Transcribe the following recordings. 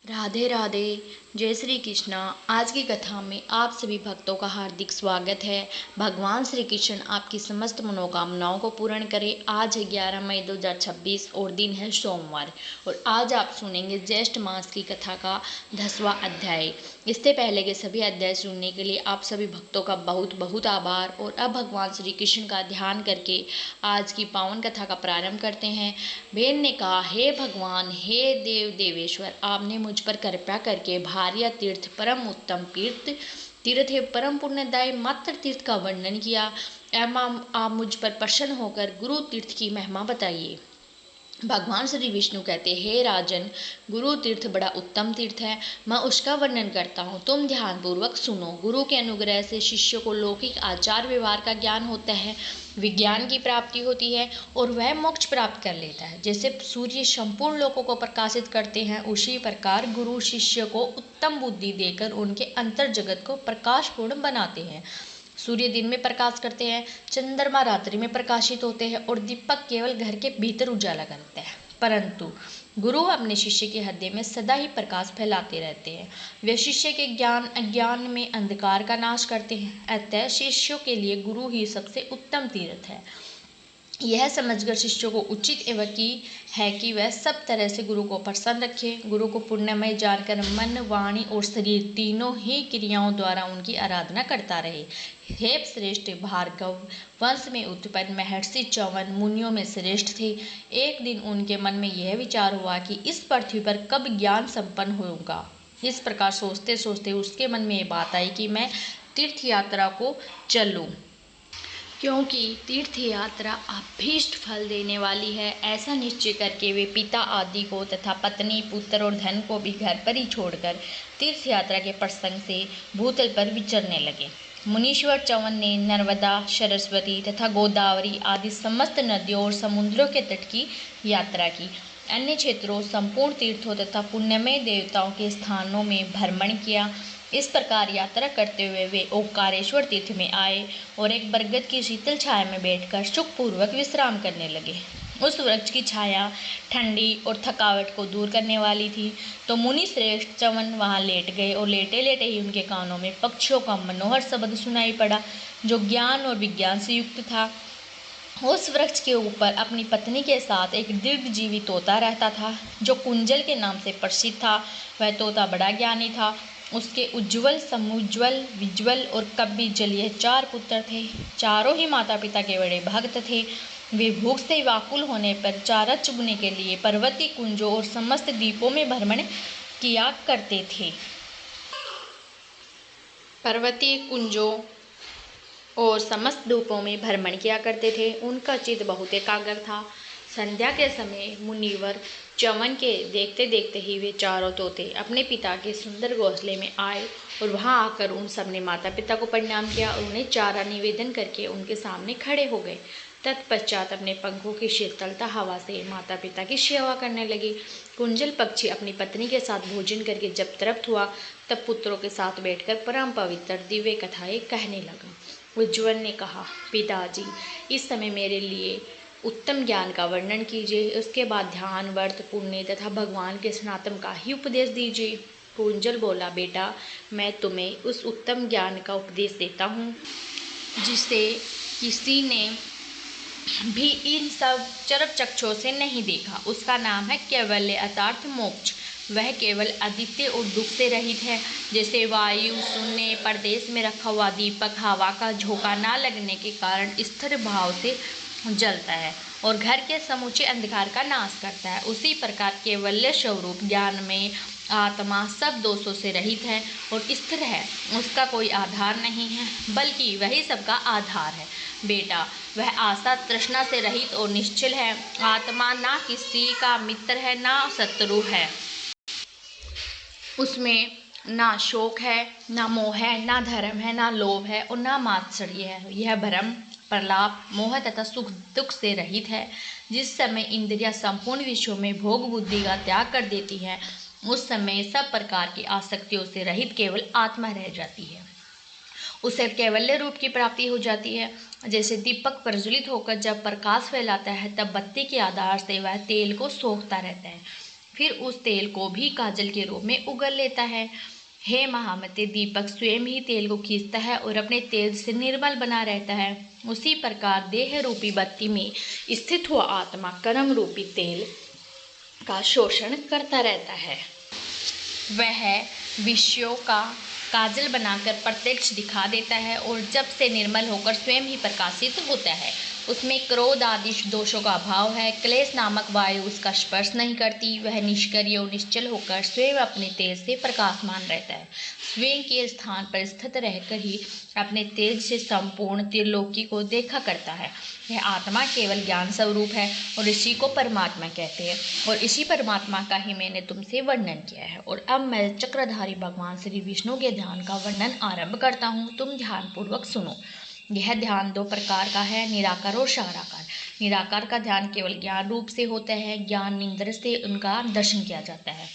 राधे राधे। जय श्री कृष्णा। आज की कथा में आप सभी भक्तों का हार्दिक स्वागत है। भगवान श्री कृष्ण आपकी समस्त मनोकामनाओं को पूर्ण करें। आज है 11 मई 2026 और दिन है सोमवार। और आज आप सुनेंगे ज्येष्ठ मास की कथा का 10वां अध्याय। इससे पहले के सभी अध्याय सुनने के लिए आप सभी भक्तों का बहुत बहुत आभार। और अब भगवान श्री कृष्ण का ध्यान करके आज की पावन कथा का प्रारंभ करते हैं। बेन ने कहा, हे भगवान, हे देव देवेश्वर, आपने मुझ पर कृपा करके भार्या तीर्थ, परम उत्तम तीर्थ है, परम पुण्यदायी मात्र तीर्थ का वर्णन किया। एवं आप मुझ पर प्रसन्न होकर गुरु तीर्थ की महिमा बताइए। भगवान श्री विष्णु कहते, हे राजन, गुरु तीर्थ बड़ा उत्तम तीर्थ है, मैं उसका वर्णन करता हूँ, तुम ध्यानपूर्वक सुनो। गुरु के अनुग्रह से शिष्य को लौकिक आचार व्यवहार का ज्ञान होता है, विज्ञान की प्राप्ति होती है और वह मोक्ष प्राप्त कर लेता है। जैसे सूर्य संपूर्ण लोकों को प्रकाशित करते हैं, उसी प्रकार गुरु शिष्य को उत्तम बुद्धि देकर उनके अंतर जगत को प्रकाशपूर्ण बनाते हैं। सूर्य दिन में प्रकाश करते हैं, चंद्रमा रात्रि में प्रकाशित होते हैं और दीपक केवल घर के भीतर उजाला करते हैं। परंतु गुरु अपने शिष्य के हृदय में सदा ही प्रकाश फैलाते रहते हैं। वे शिष्य के ज्ञान अज्ञान में अंधकार का नाश करते हैं। अतः शिष्यों के लिए गुरु ही सबसे उत्तम तीर्थ है। यह समझकर शिष्यों को उचित एवं कि वह सब तरह से गुरु को प्रसन्न रखे। गुरु को पुण्यमय जानकर मन, वाणी और शरीर तीनों ही क्रियाओं द्वारा उनकी आराधना करता रहे। हे श्रेष्ठ भार्गव, वंश में उत्पन्न महर्षि च्यवन मुनियों में श्रेष्ठ थे। एक दिन उनके मन में यह विचार हुआ कि इस पृथ्वी पर कब ज्ञान संपन्न होगा। इस प्रकार सोचते सोचते उसके मन में ये बात आई कि मैं तीर्थ यात्रा को चलूं, क्योंकि तीर्थ यात्रा अभीष्ट फल देने वाली है। ऐसा निश्चय करके वे पिता आदि को तथा पत्नी, पुत्र और धन को भी घर पर ही छोड़कर तीर्थ यात्रा के प्रसंग से भूतल पर विचरने लगे। मुनीश्वर च्यवन ने नर्मदा, सरस्वती तथा गोदावरी आदि समस्त नदियों और समुद्रों के तट की यात्रा की। अन्य क्षेत्रों, संपूर्ण तीर्थों तथा पुण्यमय देवताओं के स्थानों में भ्रमण किया। इस प्रकार यात्रा करते हुए वे ओंकारेश्वर तीर्थ में आए और एक बरगद की शीतल छाया में बैठकर सुखपूर्वक विश्राम करने लगे। उस वृक्ष की छाया ठंडी और थकावट को दूर करने वाली थी, तो मुनि श्रेष्ठ च्यवन वहां लेट गए और लेटे लेटे ही उनके कानों में पक्षियों का मनोहर शब्द सुनाई पड़ा, जो ज्ञान और विज्ञान से युक्त था। उस वृक्ष के ऊपर अपनी पत्नी के साथ एक दीर्घजीवी तोता रहता था, जो कुंजल के नाम से प्रसिद्ध था। वह तोता बड़ा ज्ञानी था। उसके उज्ज्वल, समुज्ज्वल, विज्वल और कवि जलीय 4 पुत्र थे। चारों ही माता पिता के बड़े भक्त थे। वे भूख से व्याकुल होने पर चारा चुगने के लिए पर्वतीय कुंजों और समस्त द्वीपों में भ्रमण किया करते थे। पर्वतीय कुंजों और समस्त द्वीपों में भ्रमण किया करते थे। उनका चित्त बहुत एकाग्र था। संध्या के समय मुनिवर च्यवन के देखते देखते ही वे चारों तोते अपने पिता के सुंदर घोंसले में आए और वहां आकर उन सब ने माता पिता को प्रणाम किया और उन्हें चारा निवेदन करके उनके सामने खड़े हो गए। तत्पश्चात अपने पंखों की शीतलता हवा से माता पिता की सेवा करने लगे। कुंजल पक्षी अपनी पत्नी के साथ भोजन करके जब तृप्त हुआ, तब पुत्रों के साथ बैठकर परम पवित्र दिव्य कथाएं कहने लगा। उज्ज्वल ने कहा, पिताजी, इस समय मेरे लिए उत्तम ज्ञान का वर्णन कीजिए। उसके बाद ध्यान, व्रत, पुण्य तथा भगवान के सनातन का ही उपदेश दीजिए। कुंजल बोला, बेटा, मैं तुम्हें उस उत्तम ज्ञान का उपदेश देता हूँ जिसे किसी ने भी इन सब चरक चक्षुओं से नहीं देखा। उसका नाम है कैवल्य अर्थात मोक्ष। वह केवल अद्वितीय और दुख से रहित है। जैसे वायु शून्य प्रदेश में रखा हुआ दीपक हवा का झोंका न लगने के कारण स्थिर भाव से जलता है और घर के समूचे अंधकार का नाश करता है, उसी प्रकार केवल्य स्वरूप ज्ञान में आत्मा सब दोषों से रहित है और स्थिर है। उसका कोई आधार नहीं है, बल्कि वही सबका आधार है। बेटा, वह आशा तृष्णा से रहित और निश्चल है। आत्मा ना किसी का मित्र है, ना शत्रु है। उसमें ना शोक है, ना मोह है, ना धर्म है, ना लोभ है और ना मात्सर्य है। यह भ्रम, प्रलाप, मोह तथा सुख दुख से रहित है। जिस समय इंद्रियां संपूर्ण विषयों में भोग बुद्धि का त्याग कर देती हैं, उस समय सब प्रकार की आसक्तियों से रहित केवल आत्मा रह जाती है। उसे कैवल्य रूप की प्राप्ति हो जाती है। जैसे दीपक प्रज्वलित होकर जब प्रकाश फैलाता है, तब बत्ती के आधार से वह तेल को सोखता रहता है। फिर उस तेल को भी काजल के रूप में उगल लेता है। हे महामते, दीपक स्वयं ही तेल को खींचता है और अपने तेज से निर्मल बना रहता है। उसी प्रकार देह रूपी बत्ती में स्थित हुआ आत्मा कर्म रूपी तेल का शोषण करता रहता है। वह विषयों का काजल बनाकर प्रत्यक्ष दिखा देता है और जब से निर्मल होकर स्वयं ही प्रकाशित होता है। उसमें क्रोध आदि दोषों का अभाव है। क्लेश नामक वायु उसका स्पर्श नहीं करती। वह निष्क्रिय और निश्चल होकर स्वयं अपने तेज से प्रकाशमान रहता है। स्वयं के स्थान पर स्थित रहकर ही अपने तेज से संपूर्ण त्रिलोकी को देखा करता है। यह आत्मा केवल ज्ञान स्वरूप है और इसी को परमात्मा कहते हैं, और इसी परमात्मा का ही मैंने तुमसे वर्णन किया है। और अब मैं चक्रधारी भगवान श्री विष्णु के ध्यान का वर्णन आरंभ करता हूँ। तुम ध्यानपूर्वक सुनो। यह ध्यान दो प्रकार का है, निराकार और साराकार। निराकार का ध्यान केवल ज्ञान रूप से होता है। ज्ञान इंद्र से उनका दर्शन किया जाता है।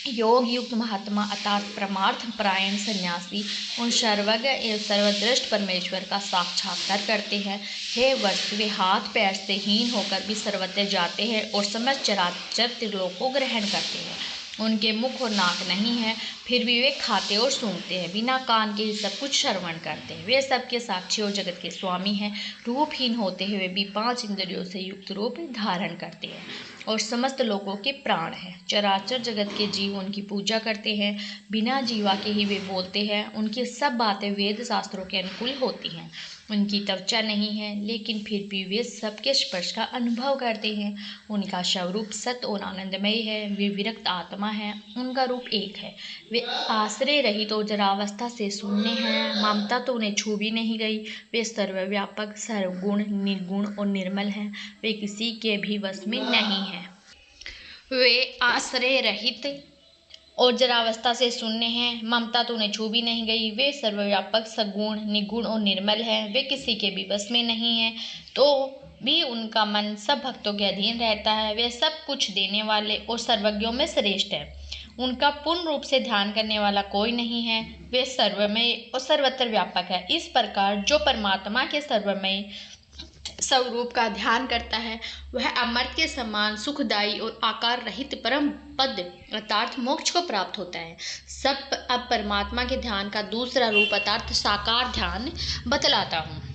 योग युक्त महात्मा अर्थात परमार्थ परायण सन्यासी उन सर्वज्ञ एवं सर्वदृष्ट परमेश्वर का साक्षात्कार करते हैं। हे वर्ष, वे हाथ पैर से हीन होकर भी सर्वत्र जाते हैं और समस्त चराचर त्रिलोक को ग्रहण करते हैं। उनके मुख और नाक नहीं है, फिर भी वे खाते और सूंघते हैं। बिना कान के ही सब कुछ श्रवण करते हैं। वे सबके साक्षी और जगत के स्वामी हैं। रूपहीन होते हुए भी 5 इंद्रियों से युक्त रूप धारण करते हैं और समस्त लोगों के प्राण हैं। चराचर जगत के जीव उनकी पूजा करते हैं। बिना जीवा के ही वे बोलते हैं। उनकी सब बातें वेद शास्त्रों के अनुकूल होती हैं। उनकी त्वचा नहीं है, लेकिन फिर भी वे सबके स्पर्श का अनुभव करते हैं। उनका स्वरूप सत्य और आनंदमय है। वे विरक्त आत्मा है। उनका रूप एक है। वे आश्रय रहित और जरावस्था से शून्य हैं। ममता तो उन्हें छू भी नहीं गई। वे सर्वव्यापक, सर्वगुण, निर्गुण और निर्मल हैं। वे किसी के भी वश में नहीं हैं। वे आश्रय रहित और जरावस्था से शून्य हैं। ममता तो उन्हें छू भी नहीं गई। वे सर्वव्यापक, सगुण, निगुण और निर्मल है। वे किसी के भी वश में नहीं है, तो भी उनका मन सब भक्तों के अधीन रहता है। वे सब कुछ देने वाले और सर्वज्ञों में श्रेष्ठ है। उनका पूर्ण रूप से ध्यान करने वाला कोई नहीं है। वे सर्वमय और सर्वत्र व्यापक है। इस प्रकार जो परमात्मा के सर्वमय स्वरूप का ध्यान करता है, वह अमृत के समान सुखदायी और आकार रहित परम पद अर्थात मोक्ष को प्राप्त होता है। सब अब परमात्मा के ध्यान का दूसरा रूप अर्थात साकार ध्यान बतलाता हूँ।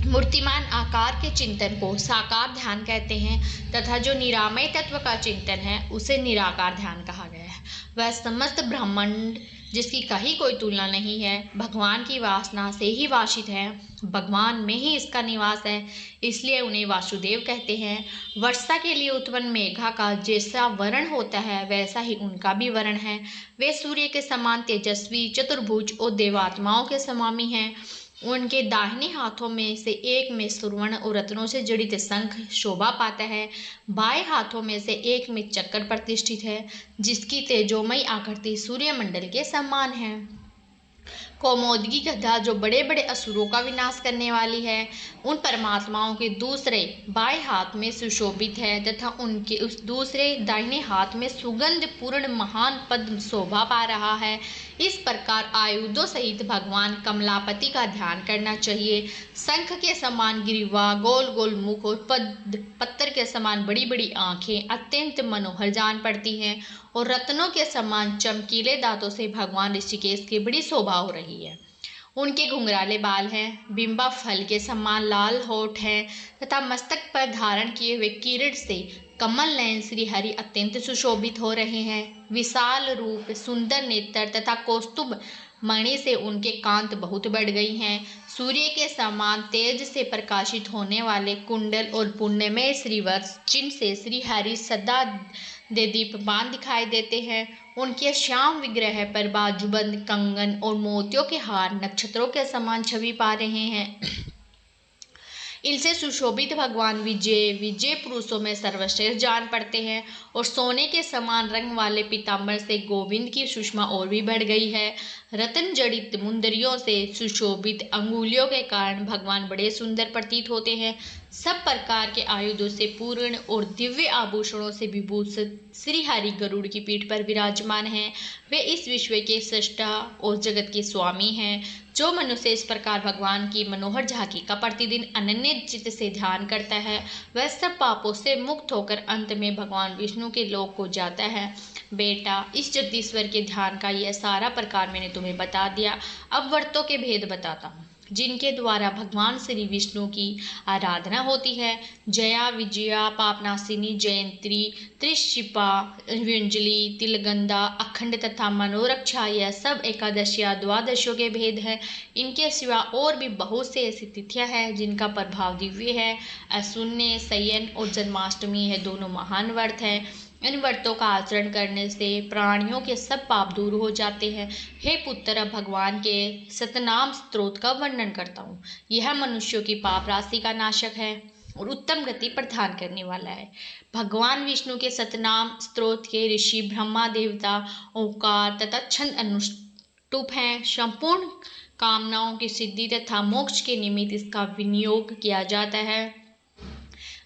मूर्तिमान आकार के चिंतन को साकार ध्यान कहते हैं तथा जो निरामय तत्व का चिंतन है उसे निराकार ध्यान कहा गया है। वह समस्त ब्रह्मांड जिसकी कहीं कोई तुलना नहीं है, भगवान की वासना से ही वासित है। भगवान में ही इसका निवास है, इसलिए उन्हें वासुदेव कहते हैं। वर्षा के लिए उत्पन्न मेघा का जैसा वर्ण होता है, वैसा ही उनका भी वर्ण है। वे सूर्य के समान तेजस्वी, चतुर्भुज और देवात्माओं के स्वामी हैं। उनके दाहिने हाथों में से एक में सुवर्ण और रत्नों से जड़ित शंख शोभा पाता है। बाएं हाथों में से एक में चक्र प्रतिष्ठित है, जिसकी तेजोमयी आकृति सूर्यमंडल के समान है। कौमोदगी गदा जो बड़े बड़े असुरों का विनाश करने वाली है, उन परमात्माओं के दूसरे बाएं हाथ में सुशोभित है तथा उनके उस दूसरे दाहिने हाथ में सुगंध पूर्ण महान पद्म शोभा पा रहा है। इस प्रकार आयुधों सहित भगवान कमलापति का ध्यान करना चाहिए। शंख के समान गिरिवा, गोल गोल मुख और पत्थर के समान बड़ी बड़ी आंखें अत्यंत मनोहर जान पड़ती हैं और रत्नों के समान चमकीले दांतों से भगवान ऋषिकेश की बड़ी शोभा हो रही है। उनके घुंघराले बाल हैं, बिंबा फल के समान लाल होठ हैं तथा मस्तक पर धारण किए हुए किरीट से कमल नयन श्री हरि अत्यंत सुशोभित हो रहे हैं। विशाल रूप, सुंदर नेत्र तथा कौस्तुभ मणि से उनके कांत बहुत बढ़ गई हैं। सूर्य के समान तेज से प्रकाशित होने वाले कुंडल और पुण्यमय श्रीवत्स चिन्ह से श्री हरि सदा दे दीपमान दिखाई देते हैं। उनके श्याम विग्रह पर बाजूबंद कंगन और मोतियों के हार नक्षत्रों के समान छवि पा रहे हैं। इनसे सुशोभित भगवान विजय पुरुषों में सर्वश्रेष्ठ जान पड़ते हैं और सोने के समान रंग वाले पीताम्बर से गोविंद की सुषमा और भी बढ़ गई है। रत्न जड़ित मुंदरियों से सुशोभित अंगुलियों के कारण भगवान बड़े सुंदर प्रतीत होते हैं। सब प्रकार के आयुधों से पूर्ण और दिव्य आभूषणों से विभूषित श्री हरि गरुड़ की पीठ पर विराजमान हैं। वे इस विश्व के सृष्टा और जगत के स्वामी हैं। जो मनुष्य इस प्रकार भगवान की मनोहर झांकी का प्रतिदिन अनन्य चित्त से ध्यान करता है, वह सब पापों से मुक्त होकर अंत में भगवान विष्णु विष्णु के लोक को जाता है। बेटा, इस जगदीश्वर के ध्यान का यह सारा प्रकार मैंने तुम्हें बता दिया। अब व्रतों के भेद बताता हूँ जिनके द्वारा भगवान श्री विष्णु की आराधना होती है। जया, विजया, पापनाशिनी, जयंती, त्रिशिपा, व्यंजलि, तिलगंधा, अखंड तथा मनोरक्षा, यह सब एकादशियाँ द्वादशियों के भेद हैं। इनके सिवा और भी बहुत से ऐसी तिथियां हैं जिनका प्रभाव दिव्य है। अशून्य, शयन और जन्माष्टमी है दोनों महान व्रत हैं। इन व्रतों का आचरण करने से प्राणियों के सब पाप दूर हो जाते हैं। हे पुत्र, अब भगवान के सतनाम स्तोत्र का वर्णन करता हूँ। यह मनुष्यों की पाप राशि का नाशक है और उत्तम गति प्रदान करने वाला है। भगवान विष्णु के सतनाम स्तोत्र के ऋषि ब्रह्मा, देवता, ओंकार तथा छंद अनुष्टुप हैं। संपूर्ण कामनाओं की सिद्धि तथा मोक्ष के निमित्त इसका विनियोग किया जाता है।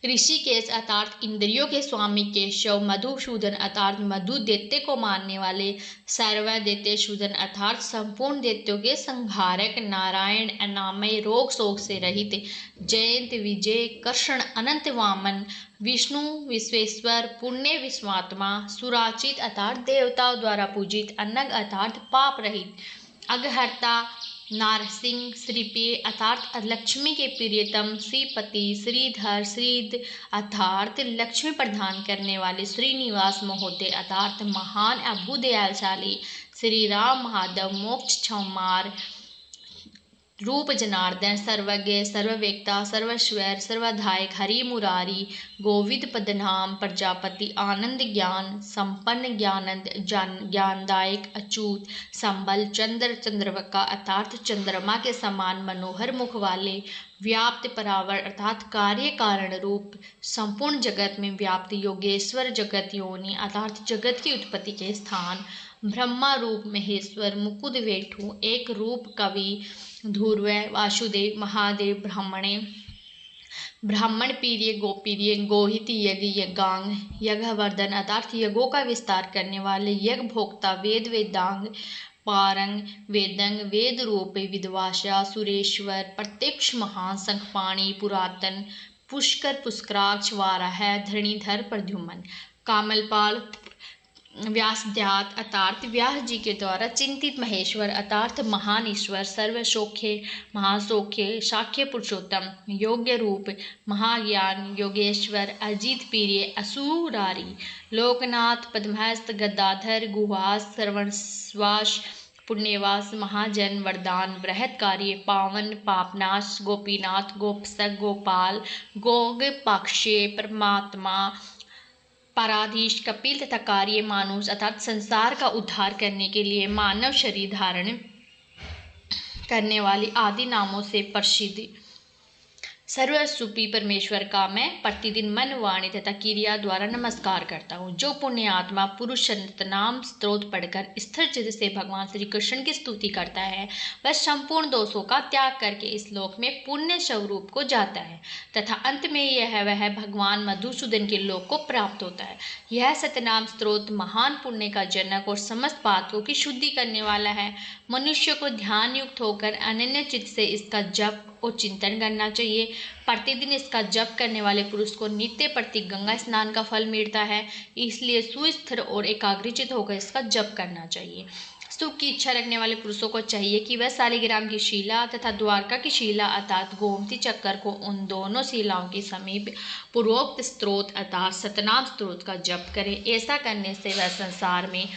ऋषिकेश अर्थात इंद्रियों के स्वामी केशव, मधुसूदन अर्थात मधु दैत्य को मारने वाले, सर्वदैत्यसूदन अर्थात संपूर्ण दैत्यों के संहारक, नारायण अनामय, रोग शोक से रहित, जयंत, विजय, कृष्ण, अनंत वामन, विष्णु, विश्वेश्वर, पुण्य विश्वात्मा, सुराचित अर्थात देवताओं द्वारा पूजित, अनग अर्थात पाप रहित, अघहर्ता, नारसिंह, श्रीप्रिय अर्थात लक्ष्मी के प्रियतम, श्रीपति, श्रीधर, श्रीध अर्थात लक्ष्मी प्रदान करने वाले, श्रीनिवास महोदय अर्थात महान अभुदयालशाली, श्री राम माधव, मोक्ष क्षमार, रूप जनार्दन, सर्वज्ञ, सर्ववेक्ता, सर्वस्वर, सर्वधायक, हरि मुरारी, गोविंद पदनाम, प्रजापति, आनंद ज्ञान संपन्न, ज्ञानंद, ज्ञानदायक, अच्युत, संबल, चंद्र, चंद्रवका अर्थात चंद्रमा के समान मनोहर मुख वाले, व्याप्त, परावर अर्थात कार्य कारण रूप, संपूर्ण जगत में व्याप्त, योगेश्वर, जगत योनि अर्थात जगत की उत्पत्ति के स्थान, ब्रह्मा रूप, महेश्वर, मुकुद वेठु, एक रूप, कवि, ध्रुव, वासुदेव, महादेव, ब्राह्मण पीर्य, गोपीर्य, गोहित, यज्ञ, यज्ञांग, यज्ञवर्धन अर्थात यज्ञों का विस्तार करने वाले, यज्ञ भोक्ता, वेद, वेदांग, पारंग, वेदंग, वेद रूप, विद्वाशा, सुरेश्वर, प्रत्यक्ष, महान, शंखपाणि, पुरातन, पुष्कर, पुष्कराक्ष, वाराह, धरणीधर, प्रद्युम्न, कामलपाल, व्यासध्यात अर्थात व्यास जी के द्वारा चिंतित, महेश्वर अर्थात महान ईश्वर, सर्वसौख्य, महासौख्य, शाक्य पुरुषोत्तम, योग्य रूप, महाज्ञान, योगेश्वर, अजित प्रिय, असुरारी, लोकनाथ, पद्महस्त, गदाधर, गुहास, श्रवणश्वास, पुण्यवास, महाजन, वरदान, बृहत कार्य, पावन, पापनाश, गोपीनाथ, गोपसक, गोपाल, गोग पाक्षे, परमात्मा, पराधीश, कपिल तथा कार्य, मानुष अर्थात संसार का उद्धार करने के लिए मानव शरीर धारण करने वाली आदि नामों से प्रसिद्ध सर्वसूपी परमेश्वर का मैं प्रतिदिन मन, वाणी तथा क्रिया द्वारा नमस्कार करता हूँ। जो पुण्य आत्मा पुरुष सतनाम स्तोत्र पढ़कर स्थिर चित्त से भगवान श्री कृष्ण की स्तुति करता है वह संपूर्ण दोषों का त्याग करके इस लोक में पुण्य स्वरूप को जाता है तथा अंत में वह भगवान मधुसूदन के लोक को प्राप्त होता है। यह सतनाम स्तोत्र महान पुण्य का जनक और समस्त पातकों की शुद्धि करने वाला है। मनुष्य को ध्यान युक्त होकर अनन्य चित्त से इसका जप और चिंतन करना चाहिए। प्रतिदिन इसका जप करने वाले पुरुष को नित्य प्रति गंगा स्नान का फल मिलता है, इसलिए सुस्थिर और एकाग्रचित होकर इसका जप करना चाहिए। सुख की इच्छा रखने वाले पुरुषों को चाहिए कि वह शालिग्राम की शिला तथा द्वारका की शिला अर्थात गोमती चक्कर को उन दोनों शिलाओं के समीप पूर्वोक्त स्त्रोत अर्थात सतनाम स्त्रोत का जप करे। ऐसा करने से वह संसार में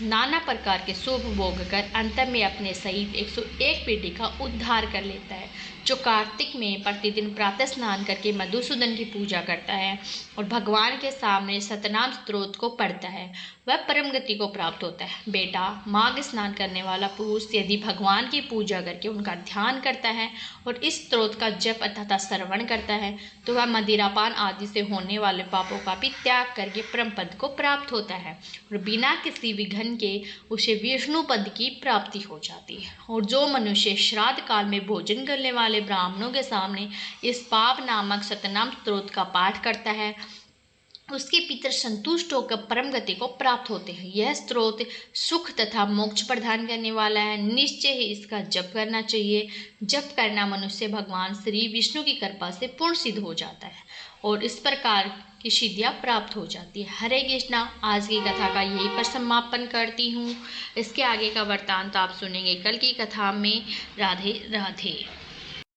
नाना प्रकार के शुभ भोग कर अंत में अपने सहित 101 पीढ़ी का उद्धार कर लेता है। जो कार्तिक में प्रतिदिन प्रातः स्नान करके मधुसूदन की पूजा करता है और भगवान के सामने सतनाम स्तोत्र को पढ़ता है वह परम गति को प्राप्त होता है। बेटा, माघ स्नान करने वाला पुरुष यदि भगवान की पूजा करके उनका ध्यान करता है और इस स्तोत्र का जप तथा श्रवण करता है तो वह मदिरापान आदि से होने वाले पापों का भी त्याग करके परम पद को प्राप्त होता है और बिना किसी विघ्न के उसे विष्णु पद की प्राप्ति हो जाती है। और जो मनुष्य श्राद्ध काल में भोजन करने वाले ब्राह्मणों के सामने इस पाप नामक सतनाम स्तोत्र का पाठ करता है उसके पितर संतुष्ट होकर परम गति को प्राप्त होते हैं। यह स्तोत्र सुख तथा मोक्ष प्रदान करने वाला है। निश्चय ही इसका जप करना चाहिए। जप करना मनुष्य भगवान श्री विष्णु की कृपा से पूर्ण सिद्ध हो जाता है और इस प्रकार की सिद्धियाँ प्राप्त हो जाती है। हरे कृष्णा। आज की कथा का यहीं पर समापन करती हूँ। इसके आगे का वृत्तांत आप सुनेंगे कल की कथा में। राधे राधे।